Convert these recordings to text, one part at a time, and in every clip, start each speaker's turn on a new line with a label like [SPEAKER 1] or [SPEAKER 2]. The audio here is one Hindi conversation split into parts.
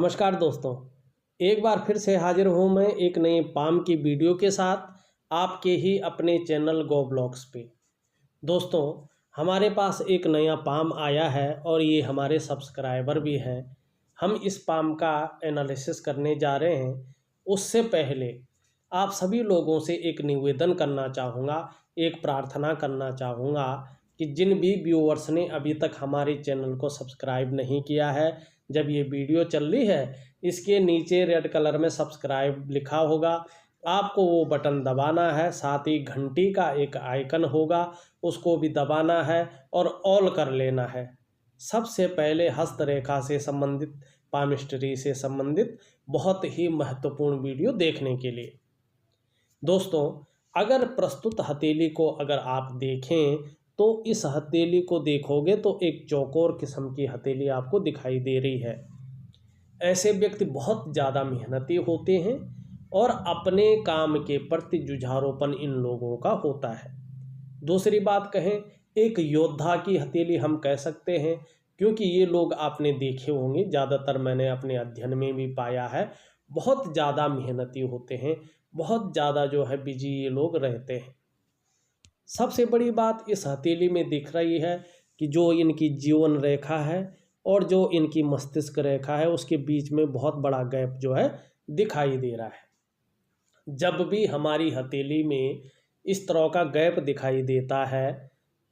[SPEAKER 1] नमस्कार दोस्तों, एक बार फिर से हाजिर हूँ मैं एक नए पाम की वीडियो के साथ आपके ही अपने चैनल गो ब्लॉग्स पे। दोस्तों, हमारे पास एक नया पाम आया है और ये हमारे सब्सक्राइबर भी हैं। हम इस पाम का एनालिसिस करने जा रहे हैं। उससे पहले आप सभी लोगों से एक निवेदन करना चाहूँगा, एक प्रार्थना करना चाहूँगा कि जिन भी व्यूअर्स ने अभी तक हमारे चैनल को सब्सक्राइब नहीं किया है, जब ये वीडियो चल रही है इसके नीचे रेड कलर में सब्सक्राइब लिखा होगा, आपको वो बटन दबाना है। साथ ही घंटी का एक आइकन होगा, उसको भी दबाना है और ऑल कर लेना है। सबसे पहले हस्तरेखा से संबंधित, पामिस्ट्री से संबंधित बहुत ही महत्वपूर्ण वीडियो देखने के लिए। दोस्तों, अगर प्रस्तुत हथेली को अगर आप देखें तो इस हथेली को देखोगे तो एक चौकोर किस्म की हथेली आपको दिखाई दे रही है। ऐसे व्यक्ति बहुत ज़्यादा मेहनती होते हैं और अपने काम के प्रति जुझारूपन इन लोगों का होता है। दूसरी बात कहें, एक योद्धा की हथेली हम कह सकते हैं, क्योंकि ये लोग आपने देखे होंगे, ज़्यादातर मैंने अपने अध्ययन में भी पाया है, बहुत ज़्यादा मेहनती होते हैं, बहुत ज़्यादा जो है बिजी ये लोग रहते हैं। सबसे बड़ी बात इस हथेली में दिख रही है कि जो इनकी जीवन रेखा है और जो इनकी मस्तिष्क रेखा है उसके बीच में बहुत बड़ा गैप जो है दिखाई दे रहा है। जब भी हमारी हथेली में इस तरह का गैप दिखाई देता है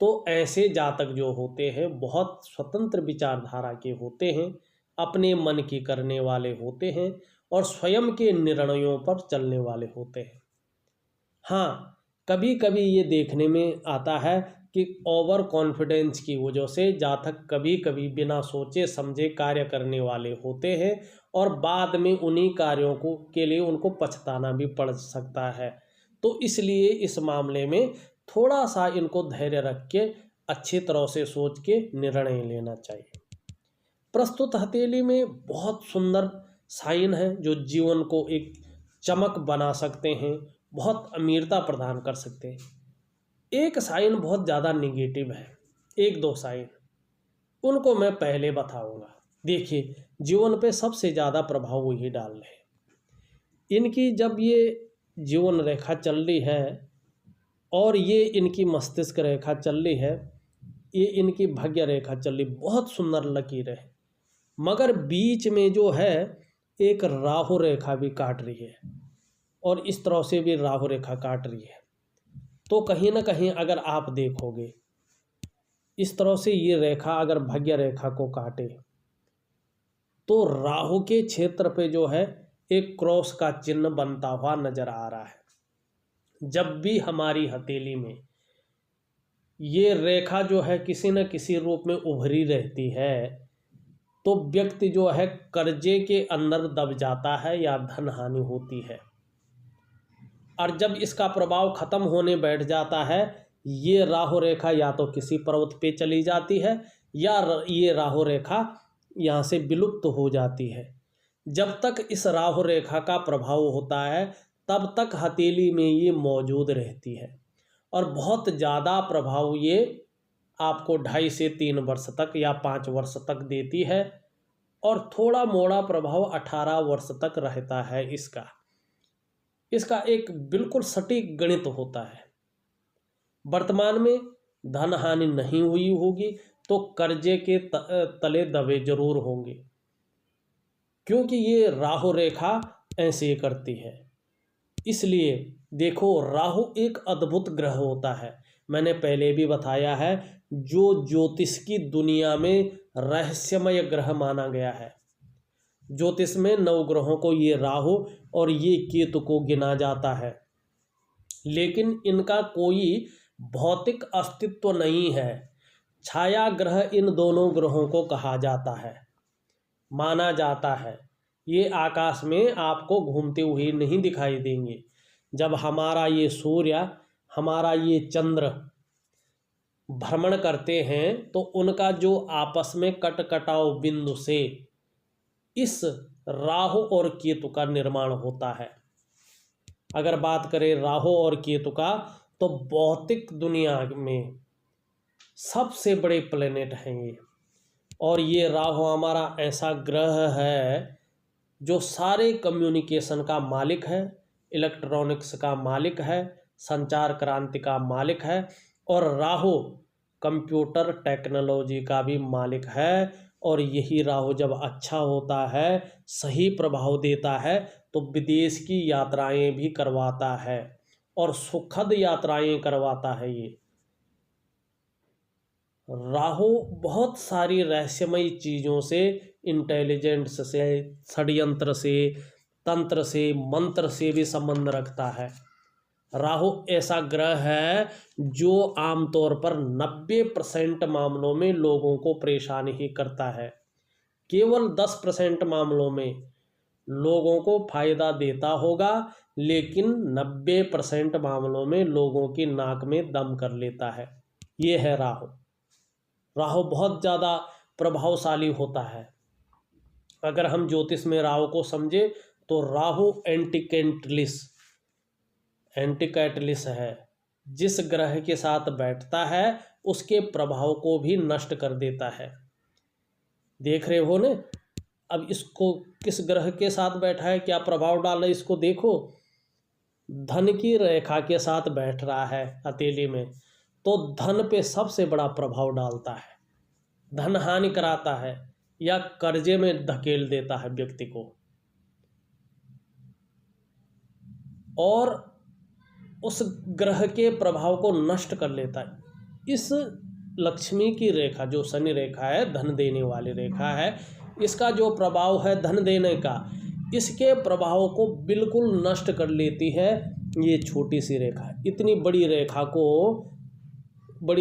[SPEAKER 1] तो ऐसे जातक जो होते हैं बहुत स्वतंत्र विचारधारा के होते हैं, अपने मन की करने वाले होते हैं और स्वयं के निर्णयों पर चलने वाले होते हैं। हाँ, कभी कभी ये देखने में आता है कि ओवर कॉन्फिडेंस की वजह से जातक कभी कभी बिना सोचे समझे कार्य करने वाले होते हैं और बाद में उन्हीं कार्यों को के लिए उनको पछताना भी पड़ सकता है। तो इसलिए इस मामले में थोड़ा सा इनको धैर्य रख के अच्छी तरह से सोच के निर्णय लेना चाहिए। प्रस्तुत हथेली में बहुत सुंदर साइन है जो जीवन को एक चमक बना सकते हैं, बहुत अमीरता प्रदान कर सकते हैं। एक साइन बहुत ज़्यादा निगेटिव है, एक दो साइन, उनको मैं पहले बताऊंगा। देखिए, जीवन पे सबसे ज़्यादा प्रभाव वही डाल रहे हैं। इनकी जब ये जीवन रेखा चल रही है और ये इनकी मस्तिष्क रेखा चल रही है, ये इनकी भाग्य रेखा चल रही, बहुत सुंदर लकीर है, मगर बीच में जो है एक राहु रेखा भी काट रही है और इस तरह से भी राहु रेखा काट रही है। तो कहीं ना कहीं अगर आप देखोगे इस तरह से ये रेखा अगर भाग्य रेखा को काटे तो राहु के क्षेत्र पे जो है एक क्रॉस का चिन्ह बनता हुआ नजर आ रहा है। जब भी हमारी हथेली में ये रेखा जो है किसी न किसी रूप में उभरी रहती है तो व्यक्ति जो है कर्जे के अंदर दब जाता है या धन हानि होती है। और जब इसका प्रभाव खत्म होने बैठ जाता है, ये राहु रेखा या तो किसी पर्वत पे चली जाती है या ये राहु रेखा यहाँ से विलुप्त हो जाती है। जब तक इस राहु रेखा का प्रभाव होता है तब तक हथेली में ये मौजूद रहती है और बहुत ज़्यादा प्रभाव ये आपको 2.5 से 3 वर्ष तक या 5 वर्ष तक देती है और थोड़ा मोड़ा प्रभाव 18 वर्ष तक रहता है। इसका एक बिल्कुल सटीक गणित होता है। वर्तमान में धन हानि नहीं हुई होगी तो कर्जे के तले दबे जरूर होंगे, क्योंकि ये राहु रेखा ऐसे करती है। इसलिए देखो, राहु एक अद्भुत ग्रह होता है, मैंने पहले भी बताया है, जो ज्योतिष की दुनिया में रहस्यमय ग्रह माना गया है। ज्योतिष में 9 ग्रहों को ये राहु और ये केतु को गिना जाता है, लेकिन इनका कोई भौतिक अस्तित्व नहीं है। छाया ग्रह इन दोनों ग्रहों को कहा जाता है, माना जाता है। ये आकाश में आपको घूमते हुए नहीं दिखाई देंगे। जब हमारा ये सूर्य, हमारा ये चंद्र भ्रमण करते हैं तो उनका जो आपस में कटकटाव बिंदु से इस राहु और केतु का निर्माण होता है। अगर बात करें राहु और केतु का तो भौतिक दुनिया में सबसे बड़े प्लेनेट हैं ये, और ये राहु हमारा ऐसा ग्रह है जो सारे कम्युनिकेशन का मालिक है, इलेक्ट्रॉनिक्स का मालिक है, संचार क्रांति का मालिक है, और राहु कंप्यूटर टेक्नोलॉजी का भी मालिक है। और यही राहु जब अच्छा होता है, सही प्रभाव देता है, तो विदेश की यात्राएं भी करवाता है और सुखद यात्राएं करवाता है। ये राहु बहुत सारी रहस्यमयी चीज़ों से, इंटेलिजेंस से, षड्यंत्र से, तंत्र से, मंत्र से भी संबंध रखता है। राहु ऐसा ग्रह है जो आमतौर पर 90% मामलों में लोगों को परेशान ही करता है। केवल 10% मामलों में लोगों को फायदा देता होगा, लेकिन 90% मामलों में लोगों की नाक में दम कर लेता है। ये है राहु। राहु बहुत ज़्यादा प्रभावशाली होता है। अगर हम ज्योतिष में राहु को समझे तो राहु एंटिकैटलिस है। जिस ग्रह के साथ बैठता है उसके प्रभाव को भी नष्ट कर देता है। देख रहे हो ने, अब इसको किस ग्रह के साथ बैठा है, क्या प्रभाव डाला, इसको देखो। धन की रेखा के साथ बैठ रहा है हथेली में, तो धन पे सबसे बड़ा प्रभाव डालता है, धन हानि कराता है या कर्जे में धकेल देता है व्यक्ति को। और उस ग्रह के प्रभाव को नष्ट कर लेता है। इस लक्ष्मी की रेखा जो शनि रेखा है, धन देने वाली रेखा है, इसका जो प्रभाव है धन देने का, इसके प्रभाव को बिल्कुल नष्ट कर लेती है ये छोटी सी रेखा। इतनी बड़ी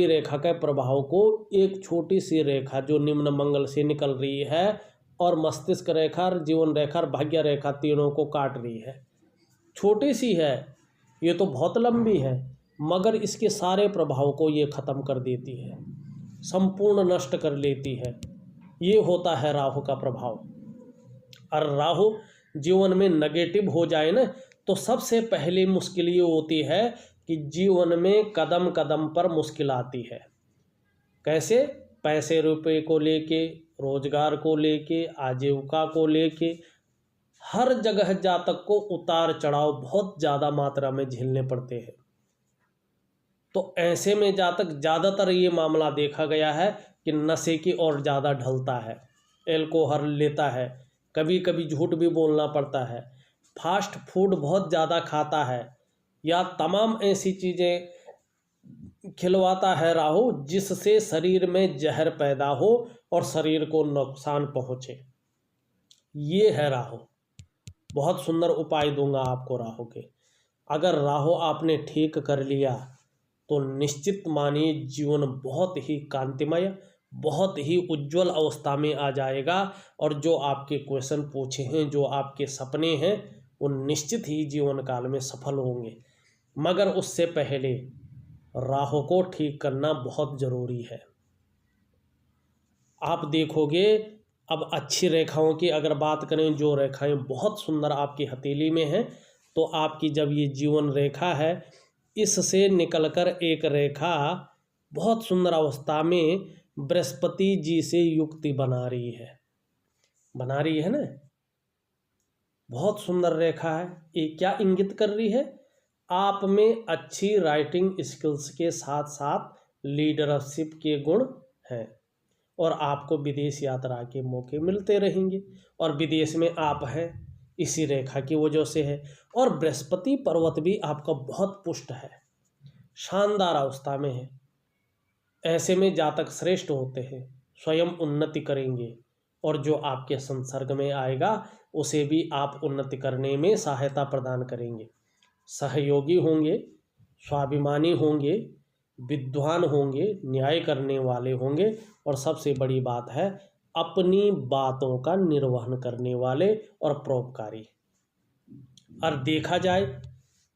[SPEAKER 1] रेखा के प्रभाव को एक छोटी सी रेखा जो निम्न मंगल से निकल रही है और मस्तिष्क रेखा, जीवन रेखा और भाग्य रेखा तीनों को काट रही है। छोटी सी है, ये तो बहुत लंबी है, मगर इसके सारे प्रभाव को ये ख़त्म कर देती है, संपूर्ण नष्ट कर लेती है। ये होता है राहु का प्रभाव। और राहु जीवन में नेगेटिव हो जाए ना, तो सबसे पहली मुश्किल ये होती है कि जीवन में कदम कदम पर मुश्किल आती है। कैसे? पैसे रुपए को लेके, रोजगार को लेके, आजीविका को लेके, हर जगह जातक को उतार चढ़ाव बहुत ज़्यादा मात्रा में झेलने पड़ते हैं। तो ऐसे में जातक ज़्यादातर ये मामला देखा गया है कि नशे की ओर ज़्यादा ढलता है, एल्कोहल लेता है, कभी कभी झूठ भी बोलना पड़ता है, फास्ट फूड बहुत ज़्यादा खाता है, या तमाम ऐसी चीज़ें खिलवाता है राहु जिससे शरीर में जहर पैदा हो और शरीर को नुकसान पहुँचे। ये है राहु। बहुत सुंदर उपाय दूंगा आपको राहु के। अगर राहु आपने ठीक कर लिया तो निश्चित मानिए जीवन बहुत ही कांतिमय, बहुत ही उज्जवल अवस्था में आ जाएगा। और जो आपके क्वेश्चन पूछे हैं, जो आपके सपने हैं, वो निश्चित ही जीवन काल में सफल होंगे। मगर उससे पहले राहु को ठीक करना बहुत ज़रूरी है। आप देखोगे, अब अच्छी रेखाओं की अगर बात करें, जो रेखाएं बहुत सुंदर आपकी हथेली में हैं, तो आपकी जब ये जीवन रेखा है, इससे निकलकर एक रेखा बहुत सुंदर अवस्था में बृहस्पति जी से युक्ति बना रही है ना। बहुत सुंदर रेखा है। ये क्या इंगित कर रही है? आप में अच्छी राइटिंग स्किल्स के साथ साथ लीडरशिप के गुण हैं और आपको विदेश यात्रा के मौके मिलते रहेंगे। और विदेश में आप हैं इसी रेखा की वजह से है। और बृहस्पति पर्वत भी आपका बहुत पुष्ट है, शानदार अवस्था में है। ऐसे में जातक श्रेष्ठ होते हैं, स्वयं उन्नति करेंगे और जो आपके संसर्ग में आएगा उसे भी आप उन्नति करने में सहायता प्रदान करेंगे। सहयोगी होंगे, स्वाभिमानी होंगे, विद्वान होंगे, न्याय करने वाले होंगे और सबसे बड़ी बात है अपनी बातों का निर्वहन करने वाले और परोपकारी। और देखा जाए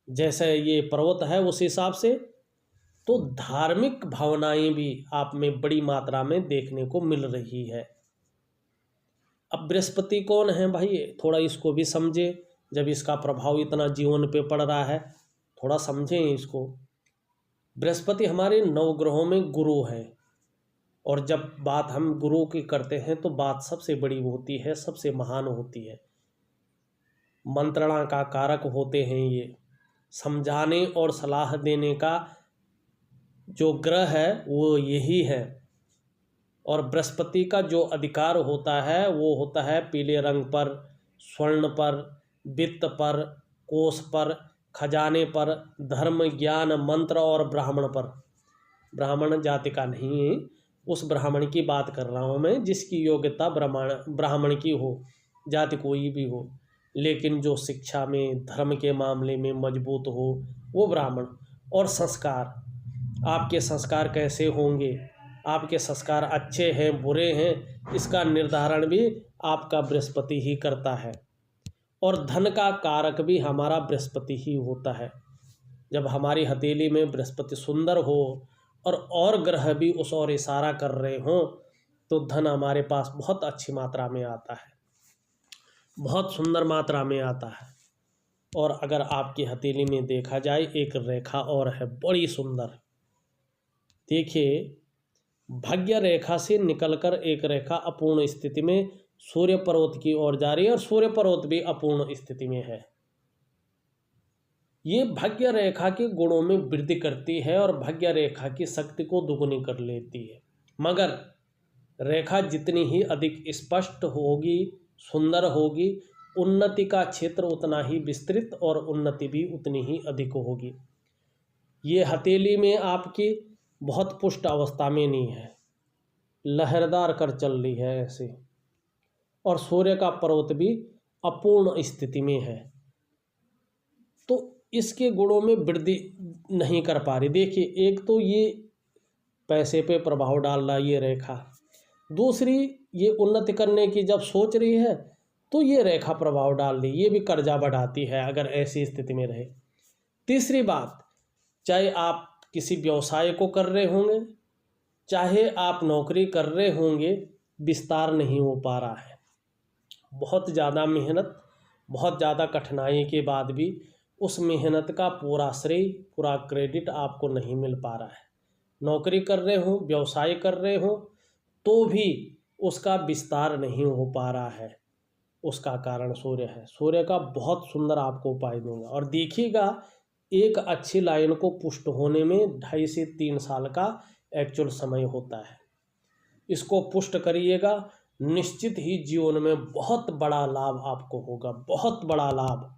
[SPEAKER 1] जैसे ये पर्वत है उस हिसाब से तो धार्मिक भावनाएं भी आप में बड़ी मात्रा में देखने को मिल रही है। अब बृहस्पति कौन है भाई, थोड़ा इसको भी समझे। जब इसका प्रभाव इतना जीवन पे पड़ रहा है, थोड़ा समझें इसको। बृहस्पति हमारे 9 ग्रहों में गुरु है। और जब बात हम गुरु की करते हैं तो बात सबसे बड़ी होती है, सबसे महान होती है। मंत्रणा का कारक होते हैं। ये समझाने और सलाह देने का जो ग्रह है वो यही है। और बृहस्पति का जो अधिकार होता है वो होता है पीले रंग पर, स्वर्ण पर, वित्त पर, कोष पर, खजाने पर, धर्म, ज्ञान, मंत्र और ब्राह्मण पर। ब्राह्मण जाति का नहीं, उस ब्राह्मण की बात कर रहा हूँ मैं जिसकी योग्यता ब्राह्मण की हो, जाति कोई भी हो, लेकिन जो शिक्षा में, धर्म के मामले में मजबूत हो, वो ब्राह्मण। और संस्कार, आपके संस्कार कैसे होंगे, आपके संस्कार अच्छे हैं बुरे हैं, इसका निर्धारण भी आपका बृहस्पति ही करता है। और धन का कारक भी हमारा बृहस्पति ही होता है। जब हमारी हथेली में बृहस्पति सुंदर हो और ग्रह भी उस ओर इशारा कर रहे हों तो धन हमारे पास बहुत अच्छी मात्रा में आता है, बहुत सुंदर मात्रा में आता है। और अगर आपकी हथेली में देखा जाए एक रेखा और है बड़ी सुंदर, देखिए भाग्य रेखा से निकलकर एक रेखा अपूर्ण स्थिति में सूर्य पर्वत की ओर जा रही है और सूर्य पर्वत भी अपूर्ण स्थिति में है। ये भाग्य रेखा के गुणों में वृद्धि करती है और भाग्य रेखा की शक्ति को दुगुनी कर लेती है। मगर रेखा जितनी ही अधिक स्पष्ट होगी, सुंदर होगी, उन्नति का क्षेत्र उतना ही विस्तृत और उन्नति भी उतनी ही अधिक होगी। ये हथेली में आपकी बहुत पुष्ट अवस्था में नहीं है, लहरदार कर चल रही है ऐसे, और सूर्य का पर्वत भी अपूर्ण स्थिति में है, तो इसके गुणों में वृद्धि नहीं कर पा रही। देखिए एक तो ये पैसे पे प्रभाव डाल रहा ये रेखा, दूसरी ये उन्नति करने की जब सोच रही है तो ये रेखा प्रभाव डाल रही, ये भी कर्जा बढ़ाती है अगर ऐसी स्थिति में रहे। तीसरी बात, चाहे आप किसी व्यवसाय को कर रहे होंगे, चाहे आप नौकरी कर रहे होंगे, विस्तार नहीं हो पा रहा है। बहुत ज़्यादा मेहनत, बहुत ज़्यादा कठिनाई के बाद भी उस मेहनत का पूरा श्रेय, पूरा क्रेडिट आपको नहीं मिल पा रहा है। नौकरी कर रहे हो, व्यवसाय कर रहे हो, तो भी उसका विस्तार नहीं हो पा रहा है। उसका कारण सूर्य है। सूर्य का बहुत सुंदर आपको उपाय दूंगा और देखिएगा एक अच्छी लाइन को पुष्ट होने में 2.5 से 3 साल का एक्चुअल समय होता है। इसको पुष्ट करिएगा, निश्चित ही जीवन में बहुत बड़ा लाभ आपको होगा, बहुत बड़ा लाभ।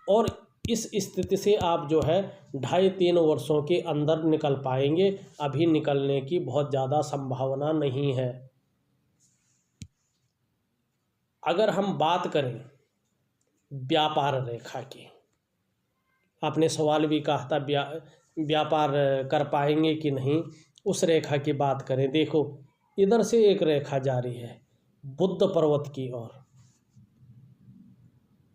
[SPEAKER 1] और इस स्थिति से आप जो है 2.5-3 वर्षों के अंदर निकल पाएंगे, अभी निकलने की बहुत ज़्यादा संभावना नहीं है। अगर हम बात करें व्यापार रेखा की, आपने सवाल भी कहा था व्यापार कर पाएंगे कि नहीं, उस रेखा की बात करें। देखो इधर से एक रेखा जा रही है बुद्ध पर्वत की ओर,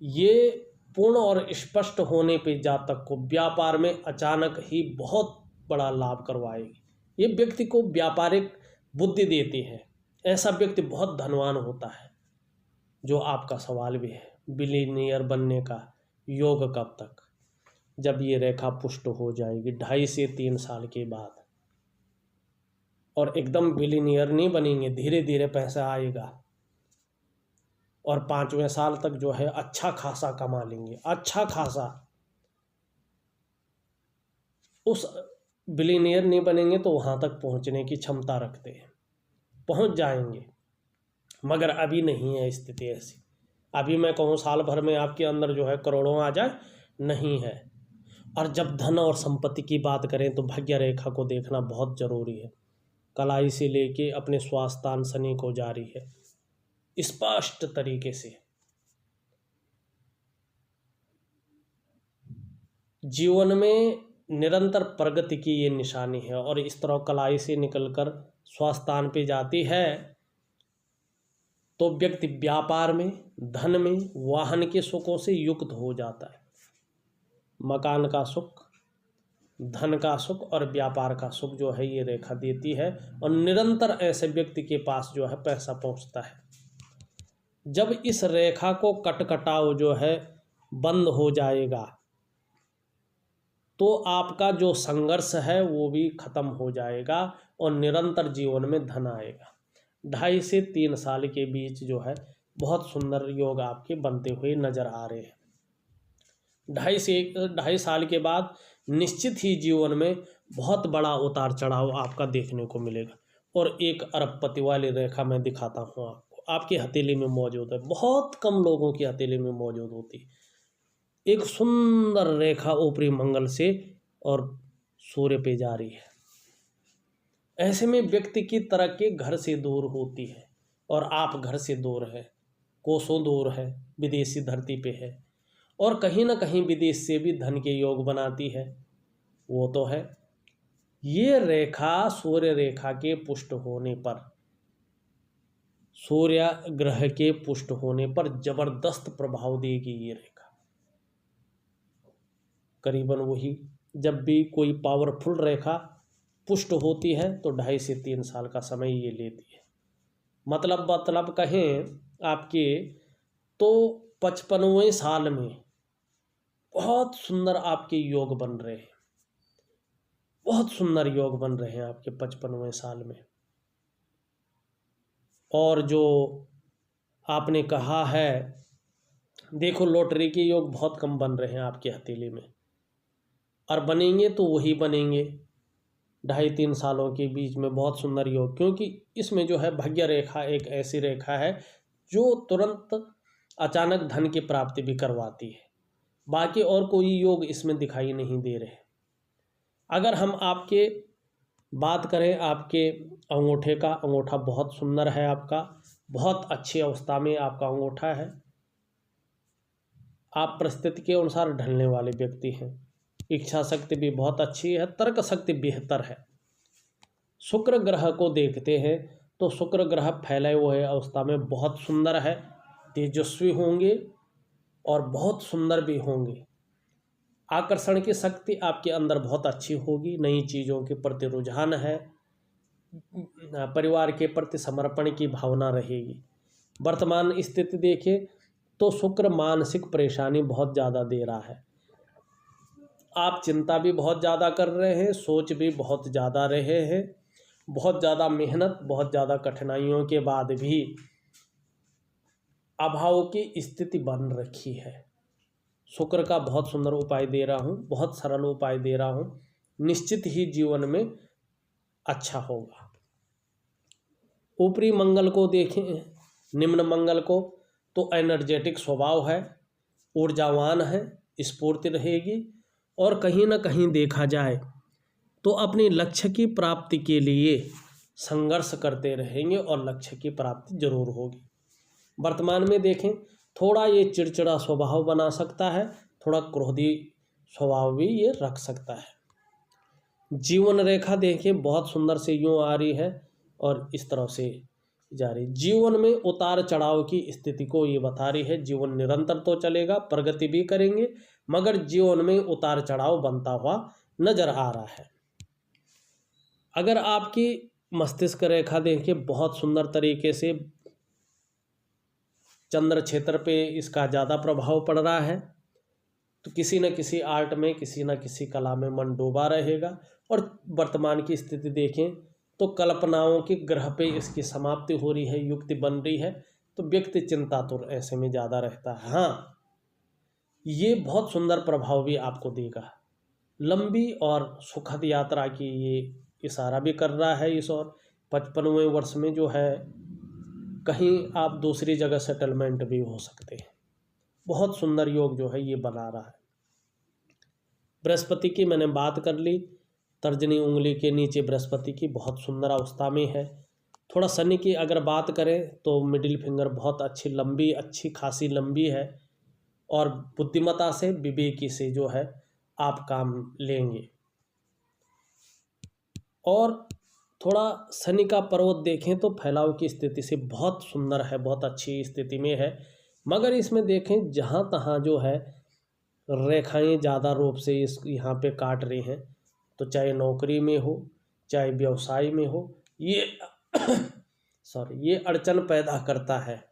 [SPEAKER 1] ये पूर्ण और स्पष्ट होने पे जातक को व्यापार में अचानक ही बहुत बड़ा लाभ करवाएगी। ये व्यक्ति को व्यापारिक बुद्धि देती है। ऐसा व्यक्ति बहुत धनवान होता है। जो आपका सवाल भी है बिलियनियर बनने का योग कब तक, जब ये रेखा पुष्ट हो जाएगी 2.5 से 3 साल के बाद। और एकदम बिलियनियर नहीं बनेंगे, धीरे धीरे पैसा आएगा और 5वें साल तक जो है अच्छा खासा कमा लेंगे, अच्छा खासा। उस बिलियनियर नहीं बनेंगे तो वहाँ तक पहुँचने की क्षमता रखते हैं, पहुँच जाएंगे, मगर अभी नहीं है स्थिति ऐसी। अभी मैं कहूँ साल भर में आपके अंदर जो है करोड़ों आ जाए, नहीं है। और जब धन और संपत्ति की बात करें तो भाग्य रेखा को देखना बहुत ज़रूरी है। कलाई से लेके अपने स्वास्थ्य शनि को जारी है स्पष्ट तरीके से। जीवन में निरंतर प्रगति की ये निशानी है और इस तरह कलाई से निकलकर स्वास्थ्य पे जाती है तो व्यक्ति व्यापार में, धन में, वाहन के सुखों से युक्त हो जाता है। मकान का सुख, धन का सुख और व्यापार का सुख जो है ये रेखा देती है और निरंतर ऐसे व्यक्ति के पास जो है पैसा पहुंचता है। जब इस रेखा को कटकटाव जो है बंद हो जाएगा तो आपका जो संघर्ष है वो भी खत्म हो जाएगा और निरंतर जीवन में धन आएगा। 2.5 से 3 साल के बीच जो है बहुत सुंदर योग आपके बनते हुए नजर आ रहे हैं। 2.5 साल के बाद निश्चित ही जीवन में बहुत बड़ा उतार चढ़ाव आपका देखने को मिलेगा। और एक अरबपति वाली रेखा मैं दिखाता हूँ आपको, आपकी हथेली में मौजूद है, बहुत कम लोगों की हथेली में मौजूद होती है। एक सुंदर रेखा ऊपरी मंगल से और सूर्य पे जा रही है। ऐसे में व्यक्ति की तरक्की घर से दूर होती है और आप घर से दूर है, कोसों दूर है, विदेशी धरती पे है और कहीं ना कहीं विदेश से भी धन के योग बनाती है। वो तो है, ये रेखा सूर्य रेखा के पुष्ट होने पर, सूर्य ग्रह के पुष्ट होने पर जबरदस्त प्रभाव देगी ये रेखा। करीबन वही, जब भी कोई पावरफुल रेखा पुष्ट होती है तो 2.5 से 3 साल का समय ये लेती है। मतलब कहें आपके तो 55वें साल में बहुत सुंदर आपके योग बन रहे हैं, बहुत सुंदर योग बन रहे हैं आपके 55वें साल में। और जो आपने कहा है, देखो लॉटरी के योग बहुत कम बन रहे हैं आपकी हथेली में, और बनेंगे तो वही बनेंगे 2.5-3 सालों के बीच में बहुत सुंदर योग, क्योंकि इसमें जो है भाग्य रेखा एक ऐसी रेखा है जो तुरंत अचानक धन की प्राप्ति भी करवाती है। बाकी और कोई योग इसमें दिखाई नहीं दे रहे। अगर हम आपके बात करें आपके अंगूठे का, अंगूठा बहुत सुंदर है आपका, बहुत अच्छी अवस्था में आपका अंगूठा है। आप परिस्थिति के अनुसार ढलने वाले व्यक्ति हैं, इच्छा शक्ति भी बहुत अच्छी है, तर्क शक्ति बेहतर है। शुक्र ग्रह को देखते हैं तो शुक्र ग्रह फैलाए हुए अवस्था में बहुत सुंदर है, तेजस्वी होंगे और बहुत सुंदर भी होंगे। आकर्षण की शक्ति आपके अंदर बहुत अच्छी होगी, नई चीज़ों के प्रति रुझान है, परिवार के प्रति समर्पण की भावना रहेगी। वर्तमान स्थिति देखें तो शुक्र मानसिक परेशानी बहुत ज़्यादा दे रहा है। आप चिंता भी बहुत ज़्यादा कर रहे हैं, सोच भी बहुत ज़्यादा रहे हैं, बहुत ज़्यादा मेहनत, बहुत ज़्यादा कठिनाइयों के बाद भी अभाव की स्थिति बन रखी है। शुक्र का बहुत सुंदर उपाय दे रहा हूँ, बहुत सरल उपाय दे रहा हूँ, निश्चित ही जीवन में अच्छा होगा। ऊपरी मंगल को देखें, निम्न मंगल को, तो एनर्जेटिक स्वभाव है, ऊर्जावान है, स्फूर्ति रहेगी और कहीं ना कहीं देखा जाए तो अपने लक्ष्य की प्राप्ति के लिए संघर्ष करते रहेंगे और लक्ष्य की प्राप्ति जरूर होगी। वर्तमान में देखें थोड़ा ये चिड़चिड़ा स्वभाव बना सकता है, थोड़ा क्रोधी स्वभाव भी ये रख सकता है। जीवन रेखा देखें बहुत सुंदर से यूँ आ रही है और इस तरह से जा रही। जीवन में उतार चढ़ाव की स्थिति को ये बता रही है। जीवन निरंतर तो चलेगा, प्रगति भी करेंगे, मगर जीवन में उतार चढ़ाव बनता हुआ नजर आ रहा है। अगर आपकी मस्तिष्क रेखा देखें बहुत सुंदर तरीके से चंद्र क्षेत्र पे इसका ज़्यादा प्रभाव पड़ रहा है, तो किसी न किसी आर्ट में, किसी न किसी कला में मन डूबा रहेगा। और वर्तमान की स्थिति देखें तो कल्पनाओं के ग्रह पे इसकी समाप्ति हो रही है, युक्ति बन रही है, तो व्यक्ति चिंतातुर ऐसे में ज़्यादा रहता है। हाँ, ये बहुत सुंदर प्रभाव भी आपको देगा। लंबी और सुखद यात्रा की ये इशारा भी कर रहा है इस और 55वें वर्ष में जो है कहीं आप दूसरी जगह सेटलमेंट भी हो सकते हैं। बहुत सुंदर योग जो है ये बना रहा है। बृहस्पति की मैंने बात कर ली, तर्जनी उंगली के नीचे बृहस्पति की बहुत सुंदर अवस्था में है। थोड़ा शनि की अगर बात करें तो मिडिल फिंगर बहुत अच्छी लंबी, अच्छी खासी लंबी है और बुद्धिमत्ता से, विवेकी से जो है आप काम लेंगे। और थोड़ा शनि का पर्वत देखें तो फैलाव की स्थिति से बहुत सुंदर है, बहुत अच्छी स्थिति में है, मगर इसमें देखें जहाँ तहाँ जो है रेखाएं ज़्यादा रूप से इस यहाँ पे काट रही हैं, तो चाहे नौकरी में हो चाहे व्यवसाय में हो, ये ये अड़चन पैदा करता है।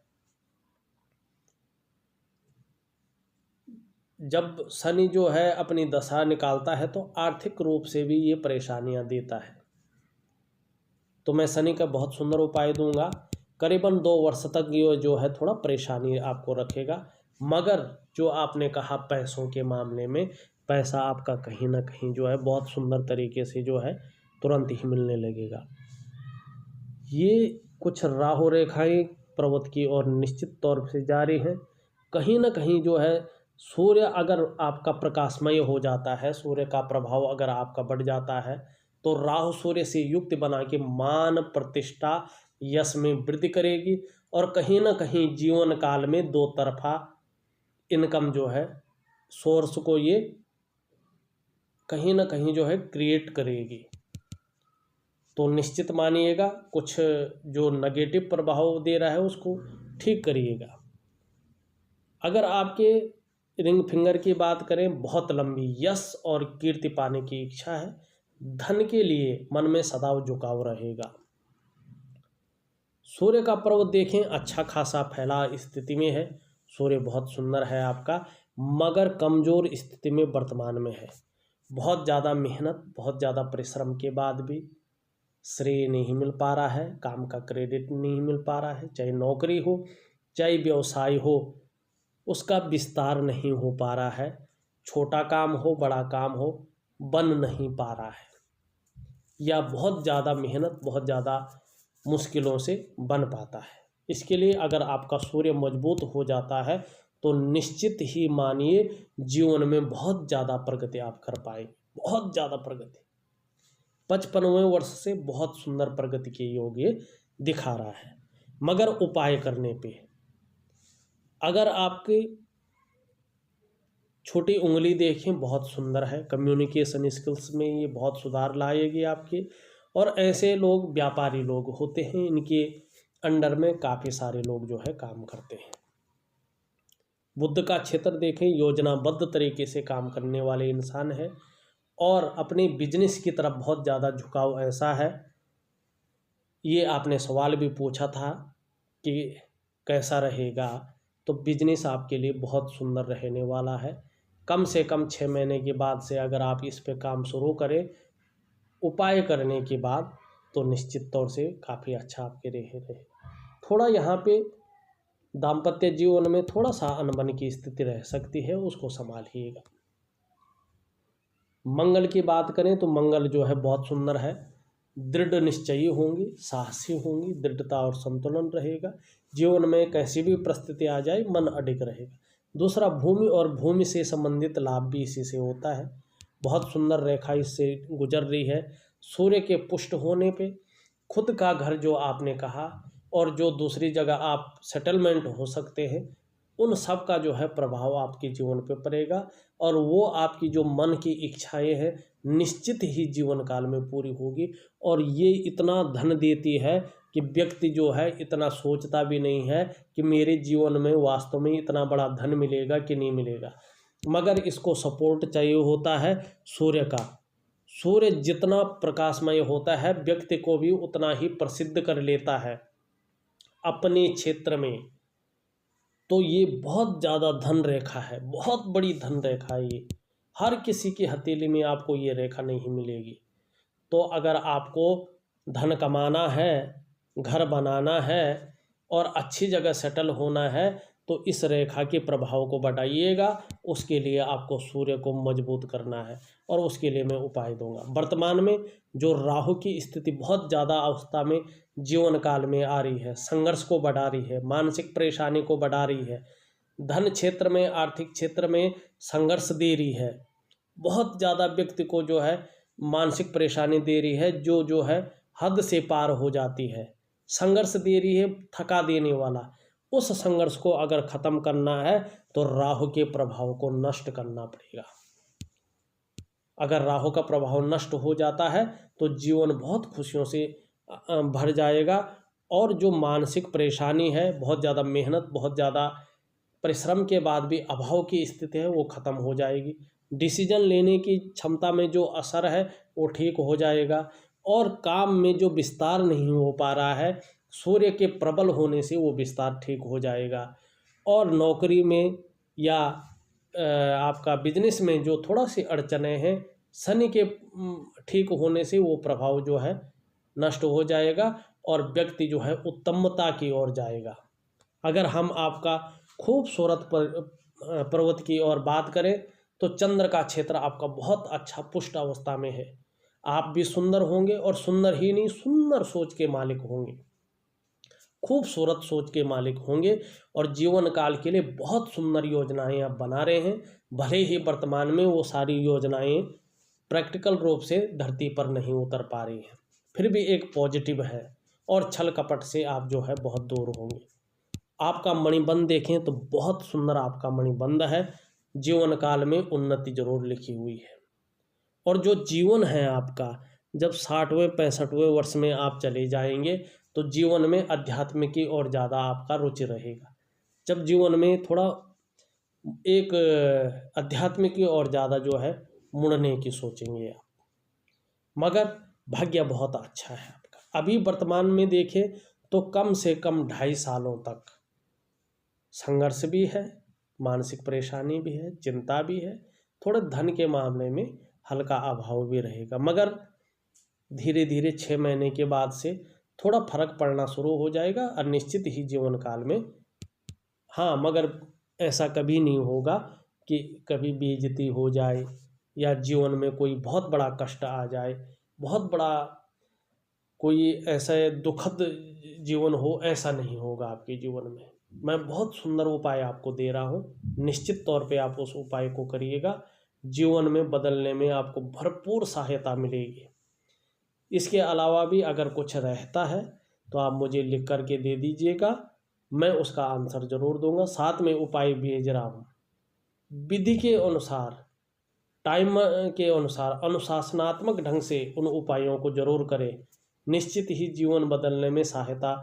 [SPEAKER 1] जब शनि जो है अपनी दशा निकालता है तो आर्थिक रूप से भी ये परेशानियां देता है। तो मैं शनि का बहुत सुंदर उपाय दूंगा। करीबन 2 वर्ष तक ये जो है थोड़ा परेशानी आपको रखेगा। मगर जो आपने कहा पैसों के मामले में, पैसा आपका कहीं ना कहीं जो है बहुत सुंदर तरीके से जो है तुरंत ही मिलने लगेगा। ये कुछ राहु रेखाएं पर्वत की ओर निश्चित तौर से जारी हैं। कहीं ना कहीं जो है सूर्य अगर आपका प्रकाशमय हो जाता है, सूर्य का प्रभाव अगर आपका बढ़ जाता है, तो राहु सूर्य से युक्त बना के मान प्रतिष्ठा यश में वृद्धि करेगी और कहीं ना कहीं जीवन काल में दो तरफा इनकम जो है सोर्स को ये कहीं ना कहीं जो है क्रिएट करेगी। तो निश्चित मानिएगा कुछ जो नेगेटिव प्रभाव दे रहा है उसको ठीक करिएगा। अगर आपके रिंग फिंगर की बात करें, बहुत लंबी यश और कीर्ति पाने की इच्छा है। धन के लिए मन में सदैव झुकाव रहेगा। सूर्य का पर्वत देखें, अच्छा खासा फैला स्थिति में है। सूर्य बहुत सुंदर है आपका, मगर कमज़ोर स्थिति में वर्तमान में है। बहुत ज़्यादा मेहनत, बहुत ज़्यादा परिश्रम के बाद भी श्रेय नहीं मिल पा रहा है, काम का क्रेडिट नहीं मिल पा रहा है। चाहे नौकरी हो, चाहे व्यवसाय हो, उसका विस्तार नहीं हो पा रहा है। छोटा काम हो, बड़ा काम हो, बन नहीं पा रहा है, या बहुत ज़्यादा मेहनत, बहुत ज़्यादा मुश्किलों से बन पाता है। इसके लिए अगर आपका सूर्य मजबूत हो जाता है तो निश्चित ही मानिए जीवन में बहुत ज़्यादा प्रगति आप कर पाएंगे, बहुत ज़्यादा प्रगति। 55वें वर्ष से बहुत सुंदर प्रगति के योग ये दिखा रहा है। मगर उपाय करने पे, अगर आपकी छोटी उंगली देखें, बहुत सुंदर है, कम्युनिकेशन स्किल्स में ये बहुत सुधार लाएगी आपके। और ऐसे लोग व्यापारी लोग होते हैं, इनके अंडर में काफ़ी सारे लोग जो है काम करते हैं। बुद्ध का क्षेत्र देखें, योजनाबद्ध तरीके से काम करने वाले इंसान है और अपने बिजनेस की तरफ बहुत ज़्यादा झुकाव ऐसा है। ये आपने सवाल भी पूछा था कि कैसा रहेगा, तो बिजनेस आपके लिए बहुत सुंदर रहने वाला है। कम से कम 6 महीने के बाद से अगर आप इस पे काम शुरू करें उपाय करने के बाद, तो निश्चित तौर से काफ़ी अच्छा आपके रहे। थोड़ा यहाँ पे दाम्पत्य जीवन में थोड़ा सा अनबन की स्थिति रह सकती है, उसको संभालिएगा। मंगल की बात करें तो मंगल जो है बहुत सुंदर है। दृढ़ निश्चयी होंगी, साहसी होंगी, दृढ़ता और संतुलन रहेगा। जीवन में कैसी भी परिस्थिति आ जाए मन अडिग रहेगा। दूसरा, भूमि और भूमि से संबंधित लाभ भी इसी से होता है। बहुत सुंदर रेखा इससे गुजर रही है। सूर्य के पुष्ट होने पे खुद का घर जो आपने कहा और जो दूसरी जगह आप सेटलमेंट हो सकते हैं, उन सब का जो है प्रभाव आपके जीवन पे पड़ेगा और वो आपकी जो मन की इच्छाएं हैं निश्चित ही जीवन काल में पूरी होगी। और ये इतना धन देती है कि व्यक्ति जो है इतना सोचता भी नहीं है कि मेरे जीवन में वास्तव में इतना बड़ा धन मिलेगा कि नहीं मिलेगा, मगर इसको सपोर्ट चाहिए होता है सूर्य का। सूर्य जितना प्रकाशमय होता है व्यक्ति को भी उतना ही प्रसिद्ध कर लेता है अपने क्षेत्र में। तो ये बहुत ज़्यादा धन रेखा है, बहुत बड़ी धन रेखा है ये। हर किसी की हथेली में आपको ये रेखा नहीं मिलेगी। तो अगर आपको धन कमाना है, घर बनाना है और अच्छी जगह सेटल होना है, तो इस रेखा के प्रभाव को बढ़ाइएगा। उसके लिए आपको सूर्य को मजबूत करना है और उसके लिए मैं उपाय दूंगा। वर्तमान में जो राहु की स्थिति बहुत ज़्यादा अवस्था में जीवन काल में आ रही है, संघर्ष को बढ़ा रही है, मानसिक परेशानी को बढ़ा रही है, धन क्षेत्र में, आर्थिक क्षेत्र में संघर्ष दे रही है, बहुत ज़्यादा व्यक्ति को जो है मानसिक परेशानी दे रही है, जो है हद से पार हो जाती है, संघर्ष दे रही है, थका देने वाला। उस संघर्ष को अगर ख़त्म करना है तो राहु के प्रभाव को नष्ट करना पड़ेगा। अगर राहु का प्रभाव नष्ट हो जाता है तो जीवन बहुत खुशियों से भर जाएगा और जो मानसिक परेशानी है, बहुत ज़्यादा मेहनत, बहुत ज़्यादा परिश्रम के बाद भी अभाव की स्थिति है, वो ख़त्म हो जाएगी। डिसीजन लेने की क्षमता में जो असर है वो ठीक हो जाएगा और काम में जो विस्तार नहीं हो पा रहा है, सूर्य के प्रबल होने से वो विस्तार ठीक हो जाएगा। और नौकरी में या आपका बिजनेस में जो थोड़ा सी अड़चने हैं, शनि के ठीक होने से वो प्रभाव जो है नष्ट हो जाएगा और व्यक्ति जो है उत्तमता की ओर जाएगा। अगर हम आपका खूबसूरत पर्वत की ओर बात करें तो चंद्र का क्षेत्र आपका बहुत अच्छा पुष्ट अवस्था में है। आप भी सुंदर होंगे और सुंदर ही नहीं, सुंदर सोच के मालिक होंगे, खूबसूरत सोच के मालिक होंगे और जीवन काल के लिए बहुत सुंदर योजनाएं आप बना रहे हैं। भले ही वर्तमान में वो सारी योजनाएं प्रैक्टिकल रूप से धरती पर नहीं उतर पा रही हैं, फिर भी एक पॉजिटिव है और छल कपट से आप जो है बहुत दूर होंगे। आपका मणिबंध देखें तो बहुत सुंदर आपका मणिबंध है। जीवन काल में उन्नति जरूर लिखी हुई है। और जो जीवन है आपका, जब 60वें 65वें वर्ष में आप चले जाएंगे तो जीवन में अध्यात्म की और ज़्यादा आपका रुचि रहेगा। जब जीवन में थोड़ा एक अध्यात्म की और ज़्यादा जो है मुड़ने की सोचेंगे आप। मगर भाग्य बहुत अच्छा है आपका। अभी वर्तमान में देखें तो कम से कम 2.5 सालों तक संघर्ष भी है, मानसिक परेशानी भी है, चिंता भी है, थोड़े धन के मामले में हल्का अभाव भी रहेगा। मगर धीरे धीरे 6 महीने के बाद से थोड़ा फर्क पड़ना शुरू हो जाएगा और निश्चित ही जीवन काल में, हाँ, मगर ऐसा कभी नहीं होगा कि कभी बेइज्जती हो जाए या जीवन में कोई बहुत बड़ा कष्ट आ जाए, बहुत बड़ा कोई ऐसा दुखद जीवन हो, ऐसा नहीं होगा आपके जीवन में। मैं बहुत सुंदर उपाय आपको दे रहा हूँ, निश्चित तौर पे आप उस उपाय को करिएगा, जीवन में बदलने में आपको भरपूर सहायता मिलेगी। इसके अलावा भी अगर कुछ रहता है तो आप मुझे लिख करके दे दीजिएगा, मैं उसका आंसर ज़रूर दूंगा। साथ में उपाय भेज रहा हूँ, विधि के अनुसार, टाइम के अनुसार, अनुशासनात्मक ढंग से उन उपायों को जरूर करें। निश्चित ही जीवन बदलने में सहायता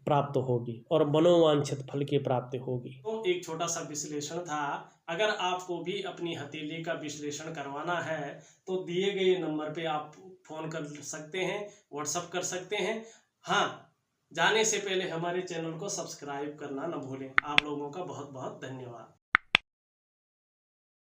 [SPEAKER 1] प्राप्त होगी और मनोवांछित फल की प्राप्ति होगी। तो एक छोटा सा विश्लेषण था। अगर आपको भी अपनी हथेली का विश्लेषण करवाना है तो दिए गए नंबर पे आप फोन कर सकते हैं, व्हाट्सएप कर सकते हैं। हाँ, जाने से पहले हमारे चैनल को सब्सक्राइब करना न भूलें। आप लोगों का बहुत बहुत धन्यवाद।